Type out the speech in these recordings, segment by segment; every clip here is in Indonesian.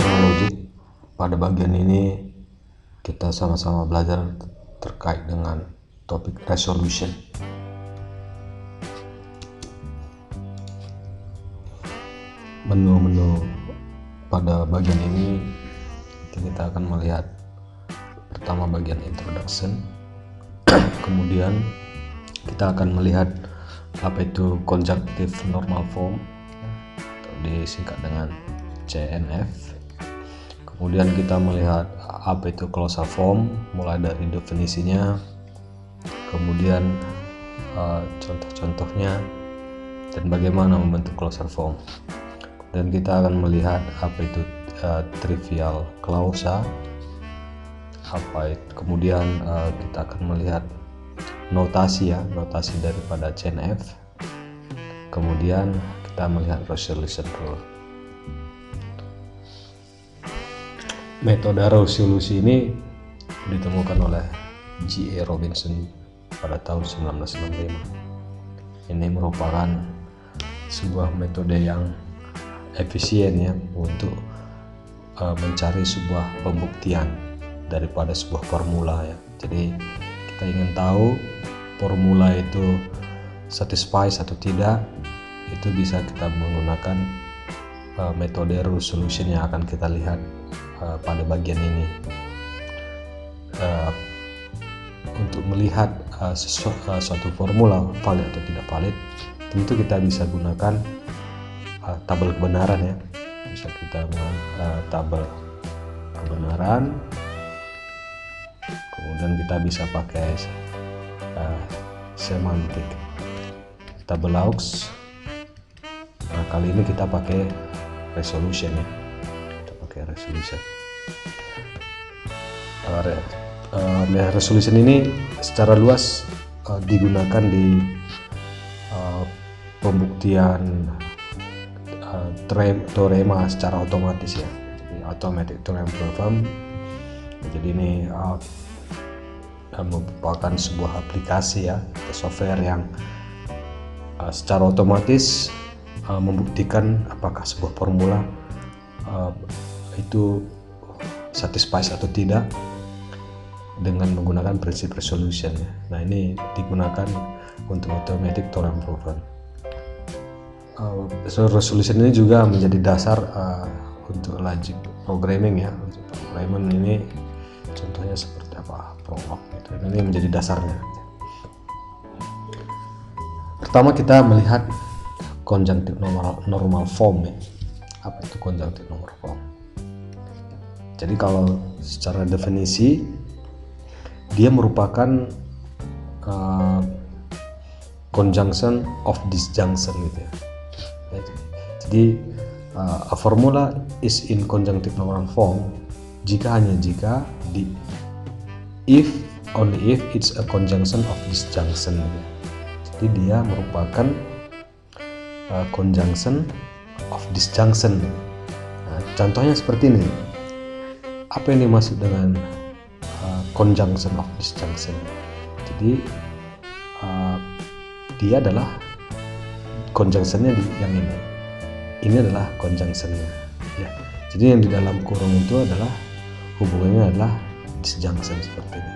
teknologi. Pada bagian ini kita sama-sama belajar terkait dengan topik resolution. Menu-menu pada bagian ini kita akan melihat pertama bagian introduction, kemudian kita akan melihat apa itu conjunctive normal form atau disingkat dengan CNF. Kemudian kita melihat apa itu clausal form, mulai dari definisinya, kemudian contoh-contohnya, dan bagaimana membentuk clausal form. Dan kita akan melihat apa itu trivial clausa, kemudian kita akan melihat notasi daripada CNF. Kemudian kita melihat resolution rule. Metode resolusi ini ditemukan oleh G.A. Robinson pada tahun 1965. Ini merupakan sebuah metode yang efisien ya untuk mencari sebuah pembuktian daripada sebuah formula ya. Jadi kita ingin tahu formula itu satisfies atau tidak, itu bisa kita menggunakan metode resolution yang akan kita lihat pada bagian ini. Untuk melihat suatu formula valid atau tidak valid, tentu kita bisa gunakan tabel kebenaran ya. Bisa kita tabel kebenaran, kemudian kita bisa pakai semantik tabelaux. Nah, kali ini kita pakai resolution ya. Kita pakai resolution. Resolution ini secara luas digunakan di pembuktian teorema secara otomatis ya. Jadi automatic theorem problem. Jadi ini merupakan sebuah aplikasi ya, software yang secara otomatis membuktikan apakah sebuah formula itu satisfies atau tidak dengan menggunakan prinsip resolution ya. Nah, ini digunakan untuk automatic theorem problem. Resolution ini juga menjadi dasar untuk logic programming ya. Untuk programming ini contohnya seperti apa, prolog gitu. Ini menjadi dasarnya. Pertama kita melihat conjunctive normal form ya. Apa itu conjunctive normal form? Jadi kalau secara definisi dia merupakan conjunction of disjunction gitu ya. Jadi a formula is in conjunctive normal form jika only if it's a conjunction of disjunction gitu. Jadi dia merupakan conjunction of disjunction. Nah, contohnya seperti ini. Apa yang dimaksud dengan conjunction of disjunction? Jadi dia adalah conjunctionnya yang ini. Ini adalah conjunctionnya ya. Jadi yang di dalam kurung itu adalah hubungannya adalah disjunction seperti ini.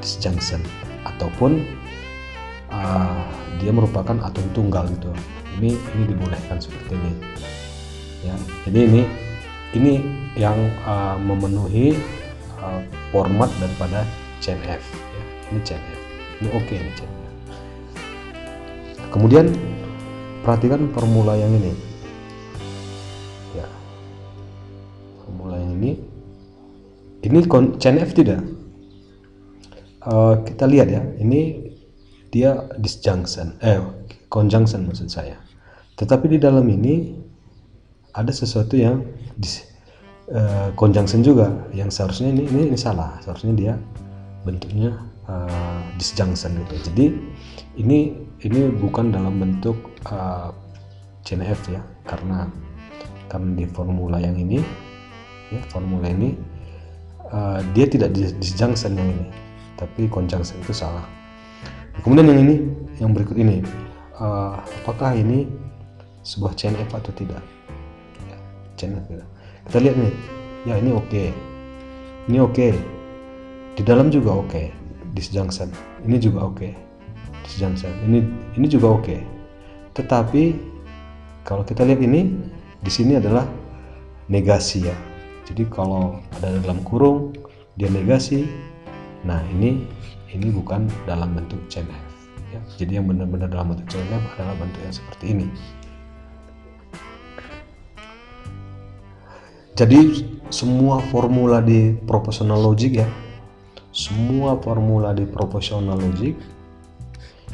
Disjunction ataupun dia merupakan atom tunggal gitu. Ini dibolehkan seperti ini ya. Jadi ini yang memenuhi format daripada CNF ya. Ini CNF. Ini oke ini CNF. Kemudian perhatikan formula yang ini ya. Formula yang ini CNF tidak. Kita lihat ya, ini dia disjunction conjunction maksud saya. Tetapi di dalam ini ada sesuatu yang conjunction juga, yang seharusnya ini salah. Seharusnya dia bentuknya disjunction gitu. Jadi ini bukan dalam bentuk CNF ya, karena di formula yang ini ya, formula ini dia tidak disjunction yang ini, tapi conjunction itu salah. Kemudian yang ini, yang berikut ini, apakah ini sebuah CNF atau tidak? CNF tidak. Kita lihat nih, ya ini oke, ini oke, di dalam juga oke, disjunction, ini juga oke, disjunction, ini juga oke. Tetapi kalau kita lihat ini, di sini adalah negasi ya. Jadi kalau ada dalam kurung dia negasi, nah ini bukan dalam bentuk chain F ya. Jadi yang benar-benar dalam bentuk chain F adalah bentuk yang seperti ini. Jadi semua formula di propositional logic ya, semua formula di propositional logic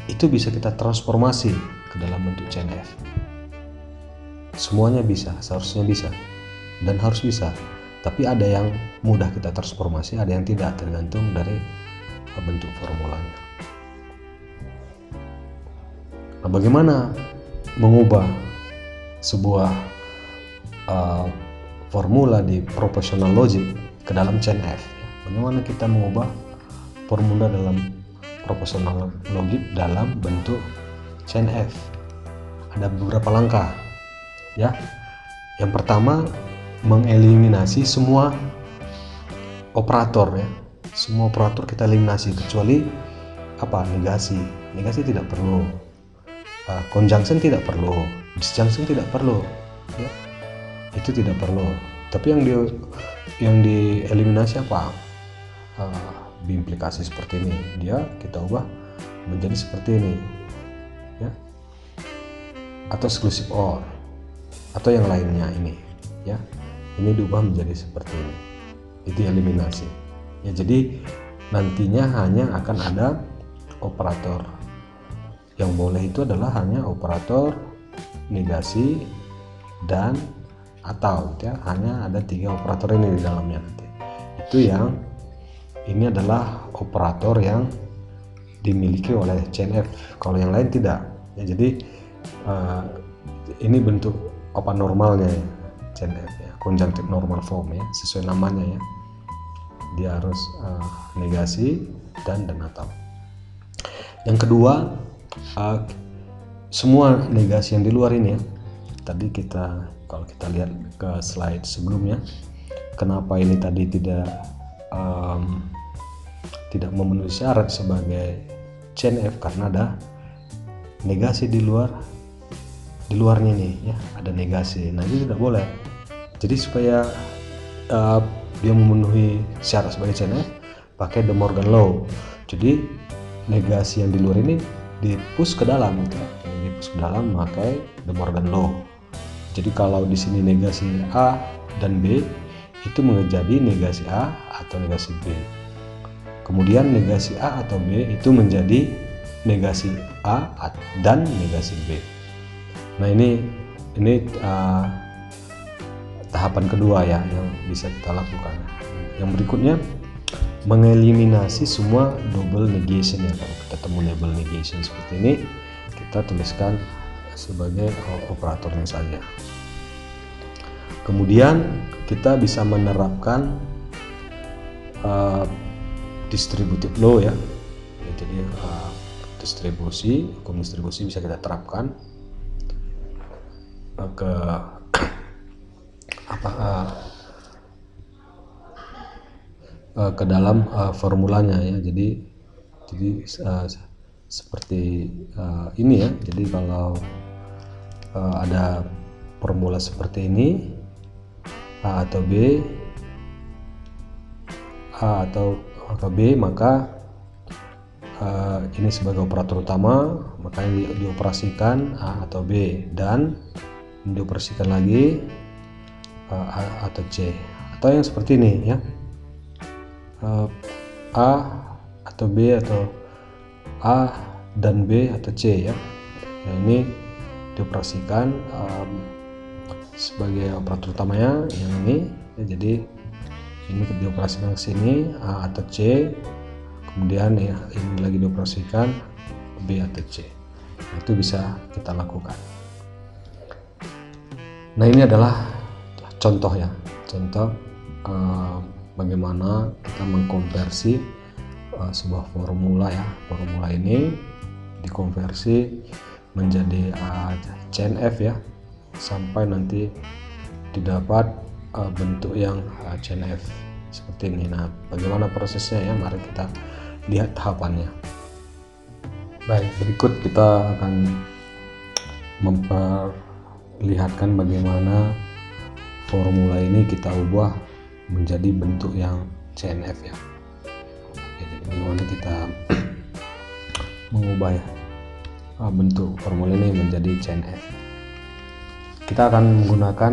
itu bisa kita transformasi ke dalam bentuk chain F. Semuanya bisa, seharusnya bisa, dan harus bisa. Tapi ada yang mudah kita transformasi, ada yang tidak, tergantung dari bentuk formulanya. Nah, bagaimana mengubah sebuah formula di propositional logic ke dalam chain F? Bagaimana kita mengubah formula dalam propositional logic dalam bentuk chain F? Ada beberapa langkah ya. Yang pertama, mengeliminasi semua operator ya. Semua operator kita eliminasi kecuali apa? Negasi tidak perlu, conjunction tidak perlu, disjunction tidak perlu ya. Itu tidak perlu. Tapi yang dieliminasi apa? Biimplikasi seperti ini, dia kita ubah menjadi seperti ini ya, atau exclusive OR atau yang lainnya ini ya, ini diubah menjadi seperti ini, itu eliminasi ya. Jadi nantinya hanya akan ada operator yang boleh, itu adalah hanya operator negasi dan atau ya, hanya ada 3 operator ini di dalamnya nanti. Itu yang ini adalah operator yang dimiliki oleh chain F, kalau yang lain tidak ya. Jadi ini bentuk apa normalnya ya, chain F ya, conjunctive normal form ya, sesuai namanya ya, dia harus negasi dan atau. Yang kedua, semua negasi yang di luar ini ya, tadi kalau kita lihat ke slide sebelumnya, kenapa ini tadi tidak memenuhi syarat sebagai chain F, karena ada negasi di luarnya nih ya, ada negasi. Nah itu tidak boleh. Jadi supaya dia memenuhi syarat sebagai chain F, pakai De Morgan Law. Jadi negasi yang di luar ini di-push ke dalam gitu. Di-push ke dalam pakai De Morgan Law. Jadi kalau di sini negasi A dan B itu menjadi negasi A atau negasi B. Kemudian negasi A atau B itu menjadi negasi A dan negasi B. Nah ini tahapan kedua ya yang bisa kita lakukan. Yang berikutnya, mengeliminasi semua double negation ya. Kalau kita temu double negation seperti ini, kita tuliskan sebagai operatornya saja. Kemudian kita bisa menerapkan distributive law ya. Jadi hukum distribusi bisa kita terapkan ke ke dalam formulanya ya. Jadi seperti ini ya. Jadi kalau ada formula seperti ini, A atau B, A atau B, maka ini sebagai operator utama, maka dioperasikan A atau B, dan dioperasikan lagi A atau C, atau yang seperti ini ya, A atau B atau A dan B atau C ya. Nah ini dioperasikan sebagai operator utamanya yang ini ya. Jadi ini dioperasikan ke sini A atau C, kemudian ya ini lagi dioperasikan B atau C. Nah, itu bisa kita lakukan. Nah ini adalah contoh ya, contoh bagaimana kita mengkonversi sebuah formula ya. Formula ini dikonversi menjadi chain F ya, sampai nanti didapat bentuk yang CNF seperti ini. Nah, bagaimana prosesnya ya? Mari kita lihat tahapannya. Baik, berikut kita akan memperlihatkan bagaimana formula ini kita ubah menjadi bentuk yang CNF ya. Oke, jadi bagaimana kita mengubah ya bentuk formula ini menjadi CNF. Kita akan menggunakan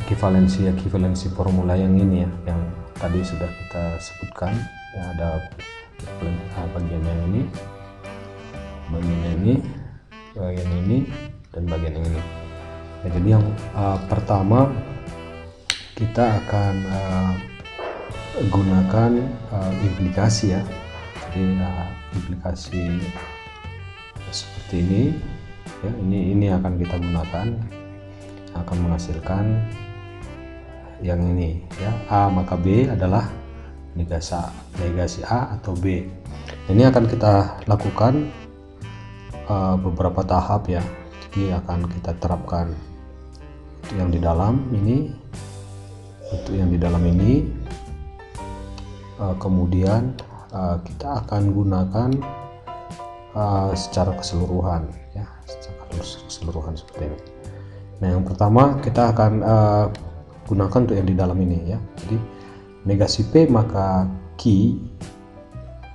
ekivalensi formula yang ini ya, yang tadi sudah kita sebutkan ya. Ada bagian yang ini, bagian ini, dan bagian yang ini ya. Jadi yang pertama kita akan gunakan implikasi ya. Jadi implikasi seperti ini ya, ini akan kita gunakan, akan menghasilkan yang ini ya, A maka B adalah negasi A atau B. Ini akan kita lakukan beberapa tahap ya. Jadi akan kita terapkan itu yang di dalam ini, itu yang di dalam ini, kemudian kita akan gunakan secara keseluruhan ya, secara keseluruhan seperti ini. Nah, yang pertama kita akan gunakan untuk yang di dalam ini ya. Jadi negasi P maka Q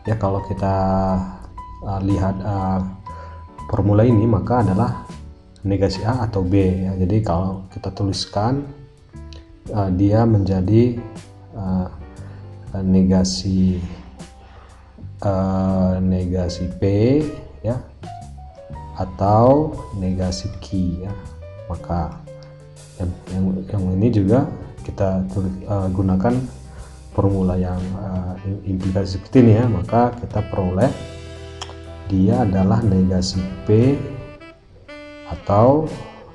ya, kalau kita lihat formula ini maka adalah negasi A atau B ya. Jadi kalau kita tuliskan dia menjadi negasi P ya, atau negasi Q ya. Maka yang ini juga kita gunakan formula yang implikasi seperti ini ya, maka kita peroleh dia adalah negasi P atau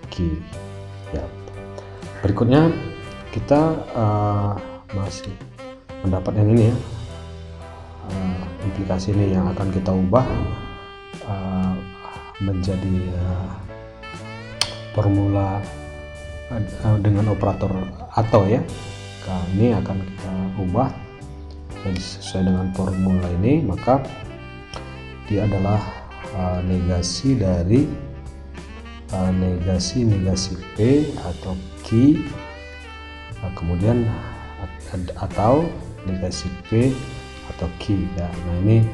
Q ya. Berikutnya kita masih mendapat yang ini ya, implikasi ini yang akan kita ubah menjadi formula dengan operator atau ya. Nah, ini akan kita ubah jadi sesuai dengan formula ini, maka dia adalah negasi dari negasi P atau Q, kemudian atau negasi P atau Q ya. Nah, ini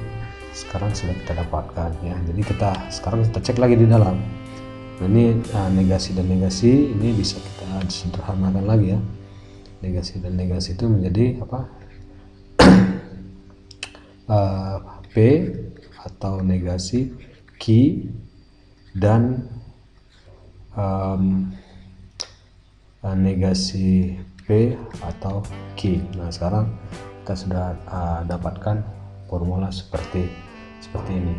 sekarang sudah kita dapatkan ya. Jadi sekarang kita cek lagi di dalam. Nah, ini negasi dan negasi ini bisa kita sederhanakan lagi ya. Negasi dan negasi itu menjadi apa? P atau negasi Q dan negasi P atau Q. Nah, sekarang kita sudah dapatkan formula seperti ini.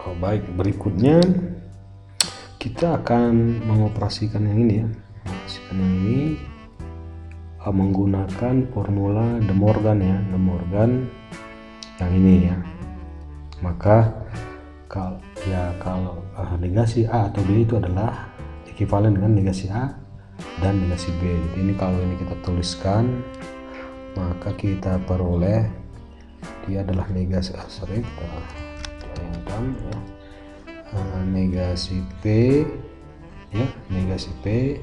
Oh, baik, berikutnya kita akan mengoperasikan yang ini ya, menggunakan formula De Morgan ya, De Morgan yang ini ya. Maka kalau negasi A atau B itu adalah ekuivalen dengan negasi A dan negasi B. Jadi ini kalau ini kita tuliskan, maka kita peroleh dia adalah negasi kita bayangkan ya, negasi P ya, negasi P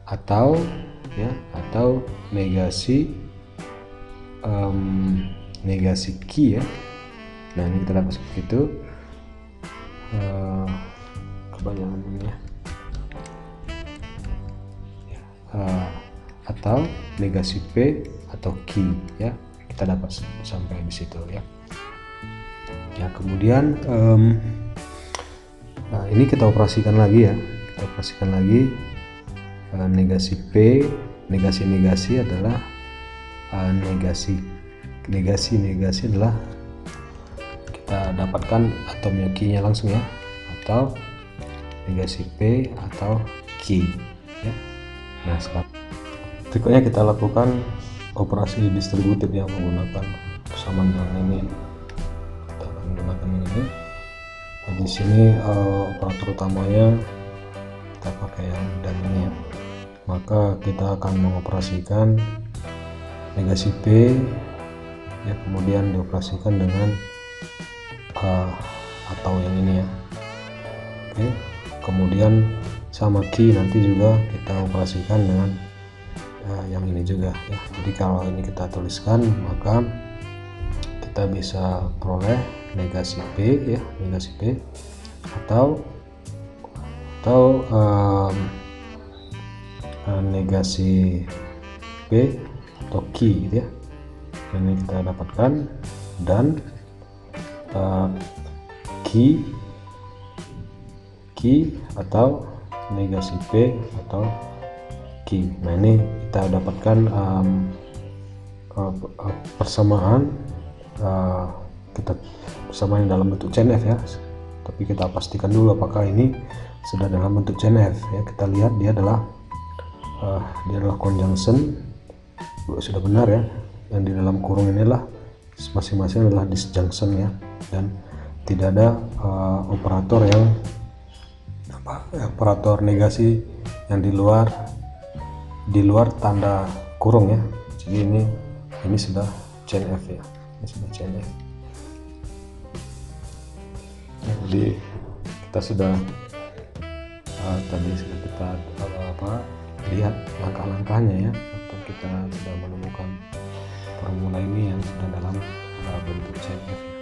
atau negasi Q ya. Nah, ini kita dapat seperti itu, kebayangan ini ya, atau negasi P atau Q ya, kita dapat sampai di situ ya. Ya, kemudian ini kita operasikan lagi ya, negasi P, negasi adalah negasi adalah kita dapatkan atomnya Q-nya langsung ya, atau negasi P atau Q ya. Nah, sekarang berikutnya kita lakukan operasi distributif yang menggunakan persamaan yang ini. Kita akan menggunakan ini Nah, di sini operator utamanya kita pakai yang dan ini ya. Maka kita akan mengoperasikan negasi P ya, kemudian dioperasikan dengan atau yang ini ya. Oke, kemudian sama key nanti juga kita operasikan dengan yang ini juga ya. Jadi kalau ini kita tuliskan, maka kita bisa peroleh negasi P ya, negasi P atau negasi P atau key gitu ya. Ini kita dapatkan, dan key atau negasi P atau key. Nah, ini kita dapatkan persamaan persamaan dalam bentuk CNF ya. Tapi kita pastikan dulu apakah ini sudah dalam bentuk CNF ya. Kita lihat dia adalah conjunction, sudah benar ya. Yang di dalam kurung inilah masing-masing adalah disjunction ya, dan tidak ada operator negasi yang di luar tanda kurung ya. Jadi ini sudah CNF ya, ini sudah CNF. Jadi kita sudah tadi sudah kita lihat langkah-langkahnya ya, atau kita sudah menemukan formula ini yang sudah dalam bentuk CNF.